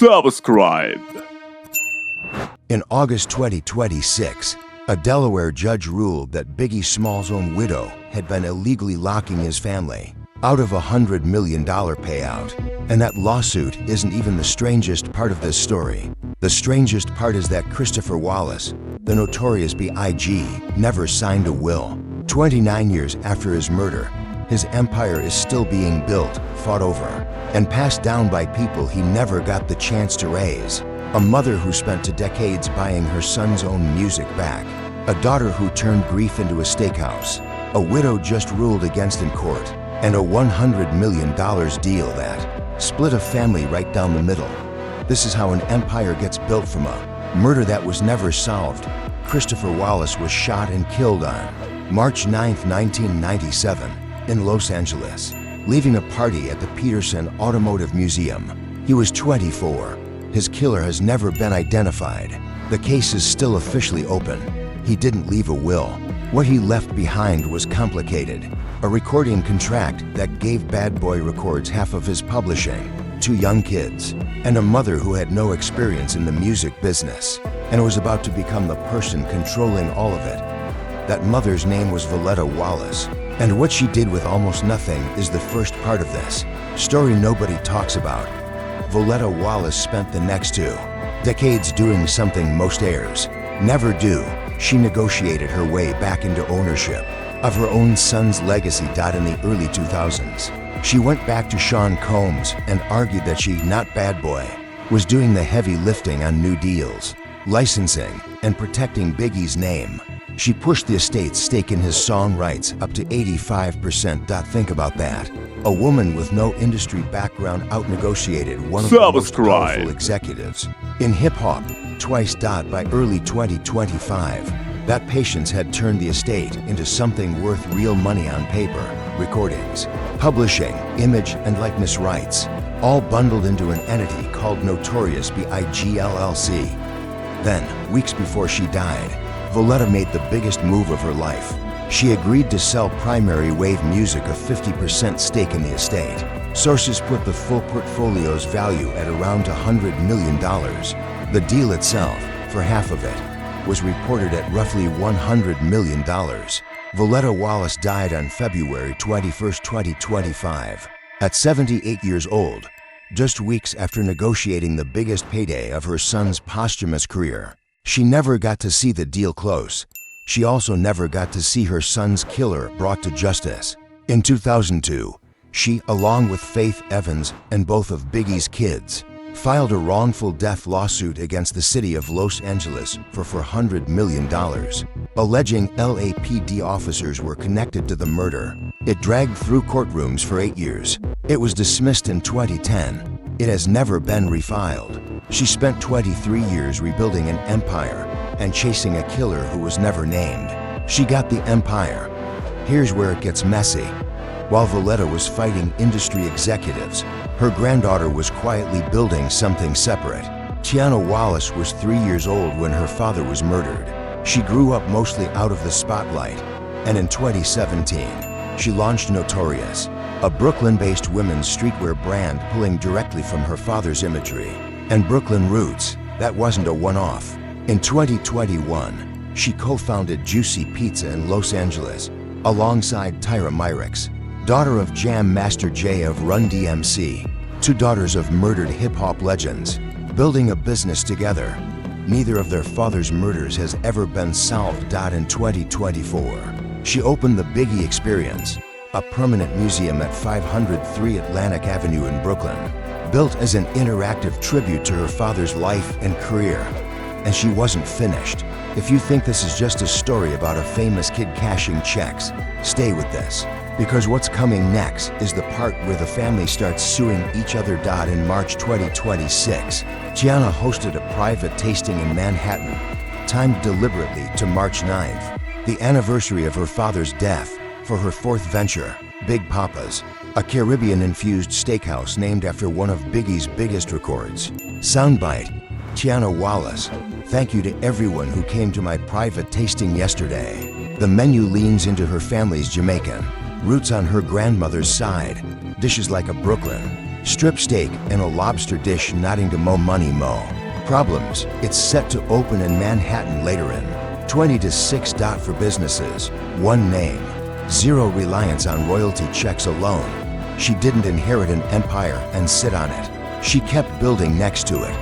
Subscribe. In August 2026, a Delaware judge ruled that Biggie Small's own widow had been illegally locking his family out of a $100 million payout. And that lawsuit isn't even the strangest part of this story. The strangest part is that Christopher Wallace, the Notorious B.I.G, never signed a will. 29 years after his murder, his empire is still being built, fought over, and passed down by people he never got the chance to raise. A mother who spent 2 decades buying her son's own music back. A daughter who turned grief into a steakhouse. A widow just ruled against in court. And a $100 million deal that split a family right down the middle. This is how an empire gets built from a murder that was never solved. Christopher Wallace was shot and killed on March 9, 1997, in Los Angeles, leaving a party at the Peterson Automotive Museum. He was 24. His killer has never been identified. The case is still officially open. He didn't leave a will. What he left behind was complicated. A recording contract that gave Bad Boy Records half of his publishing, 2 young kids, and a mother who had no experience in the music business and was about to become the person controlling all of it. That mother's name was Voletta Wallace, and what she did with almost nothing is the first part of this story nobody talks about. Voletta Wallace spent the next 2 decades doing something most heirs never do. She negotiated her way back into ownership of her own son's legacy. In the early 2000s, she went back to Sean Combs and argued that she, not Bad Boy, was doing the heavy lifting on new deals, licensing, and protecting Biggie's name. She pushed the estate's stake in his song rights up to 85%. Think about that. A woman with no industry background out-negotiated one of the most powerful executives in hip-hop twice. By early 2025, that patience had turned the estate into something worth real money on paper. Recordings, publishing, image and likeness rights, all bundled into an entity called Notorious B.I.G LLC. Then, weeks before she died, Voletta made the biggest move of her life. She agreed to sell Primary Wave Music a 50% stake in the estate. Sources put the full portfolio's value at around $100 million. The deal itself, for half of it, was reported at roughly $100 million. Voletta Wallace died on February 21, 2025, at 78 years old, just weeks after negotiating the biggest payday of her son's posthumous career. She never got to see the deal close. She also never got to see her son's killer brought to justice. In 2002, she, along with Faith Evans and both of Biggie's kids, filed a wrongful death lawsuit against the city of Los Angeles for $400 million, alleging LAPD officers were connected to the murder. It dragged through courtrooms for 8 years. It was dismissed in 2010. It has never been refiled. She spent 23 years rebuilding an empire and chasing a killer who was never named. She got the empire. Here's where it gets messy. While Voletta was fighting industry executives, her granddaughter was quietly building something separate. T'yanna Wallace was 3 years old when her father was murdered. She grew up mostly out of the spotlight, and in 2017, she launched Notorious, a Brooklyn-based women's streetwear brand pulling directly from her father's imagery and Brooklyn roots. That wasn't a one-off. In 2021, she co-founded Juicy Pizza in Los Angeles alongside Tyra Myricks, daughter of Jam Master Jay of Run DMC, 2 daughters of murdered hip-hop legends, building a business together. Neither of their father's murders has ever been solved. In 2024, she opened the Biggie Experience, a permanent museum at 503 Atlantic Avenue in Brooklyn, built as an interactive tribute to her father's life and career. And she wasn't finished. If you think this is just a story about a famous kid cashing checks, stay with this, because what's coming next is the part where the family starts suing each other. In March 2026, Tyanna hosted a private tasting in Manhattan, timed deliberately to March 9th, the anniversary of her father's death, for her 4th venture, Big Papa's, a Caribbean-infused steakhouse named after one of Biggie's biggest records. Soundbite: T'yanna Wallace, thank you to everyone who came to my private tasting yesterday. The menu leans into her family's Jamaican roots on her grandmother's side, dishes like a Brooklyn Strip steak and a lobster dish nodding to Mo Money Mo. Problems: it's set to open in Manhattan later in 20 to 6. For businesses, one name, zero reliance on royalty checks alone. She didn't inherit an empire and sit on it. She kept building next to it.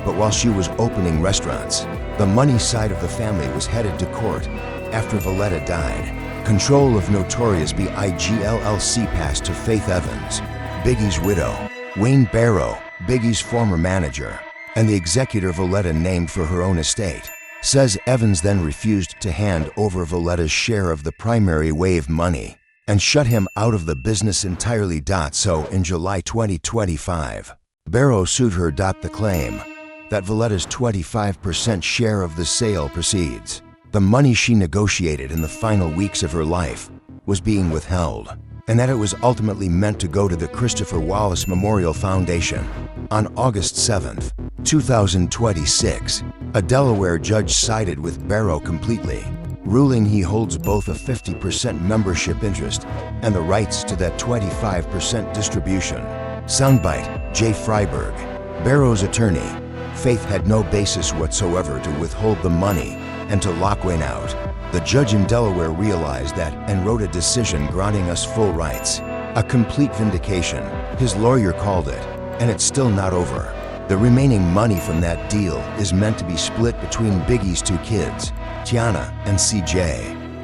But while she was opening restaurants, the money side of the family was headed to court. After Voletta died, control of Notorious B.I.G. LLC passed to Faith Evans, Biggie's widow, Wayne Barrow, Biggie's former manager, and the executor Voletta named for her own estate. Says Evans then refused to hand over Voletta's share of the primary wave money and shut him out of the business entirely. So in July 2025, Barrow sued her. The claim that Voletta's 25% share of the sale proceeds, the money she negotiated in the final weeks of her life, was being withheld, and that it was ultimately meant to go to the Christopher Wallace Memorial Foundation. On August 7, 2026, a Delaware judge sided with Barrow completely, ruling he holds both a 50% membership interest and the rights to that 25% distribution. Soundbite: Jay Freiberg, Barrow's attorney. Faith had no basis whatsoever to withhold the money and to lock Wayne out. The judge in Delaware realized that and wrote a decision granting us full rights. A complete vindication, his lawyer called it, and it's still not over. The remaining money from that deal is meant to be split between Biggie's two kids, Tyanna and CJ,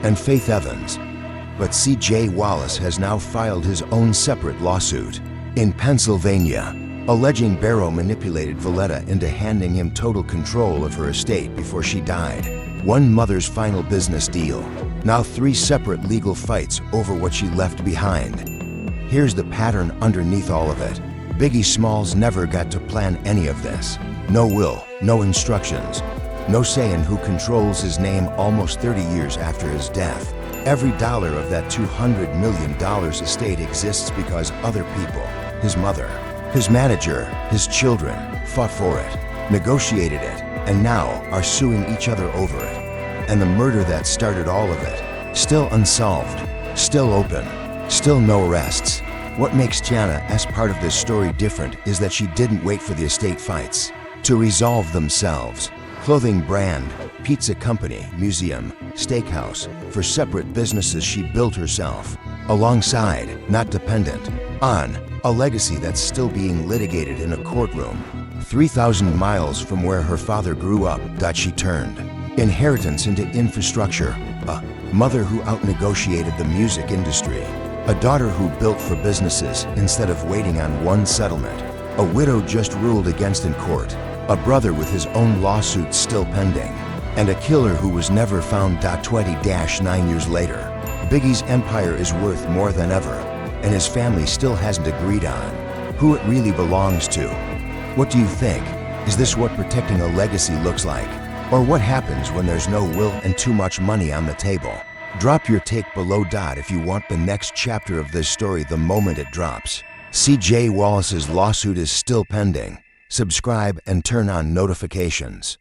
and Faith Evans. But CJ Wallace has now filed his own separate lawsuit in Pennsylvania, alleging Barrow manipulated Voletta into handing him total control of her estate before she died. One mother's final business deal. Now 3 separate legal fights over what she left behind. Here's the pattern underneath all of it. Biggie Smalls never got to plan any of this. No will, no instructions, no say in who controls his name almost 30 years after his death. Every dollar of that $200 million estate exists because other people, his mother, his manager, his children, fought for it, negotiated it, and now are suing each other over it. And the murder that started all of it, still unsolved, still open, still no arrests. What makes Tyanna as part of this story different is that she didn't wait for the estate fights to resolve themselves. Clothing brand, pizza company, museum, steakhouse, for separate businesses she built herself, alongside, not dependent on, a legacy that's still being litigated in a courtroom. 3,000 miles from where her father grew up. She turned inheritance into infrastructure, a mother who outnegotiated the music industry, a daughter who built for businesses instead of waiting on one settlement, a widow just ruled against in court, a brother with his own lawsuit still pending, and a killer who was never found. 20-9 years later, Biggie's empire is worth more than ever, and his family still hasn't agreed on who it really belongs to. What do you think? Is this what protecting a legacy looks like? Or what happens when there's no will and too much money on the table? Drop your take below. If you want the next chapter of this story the moment it drops. CJ Wallace's lawsuit is still pending. Subscribe and turn on notifications.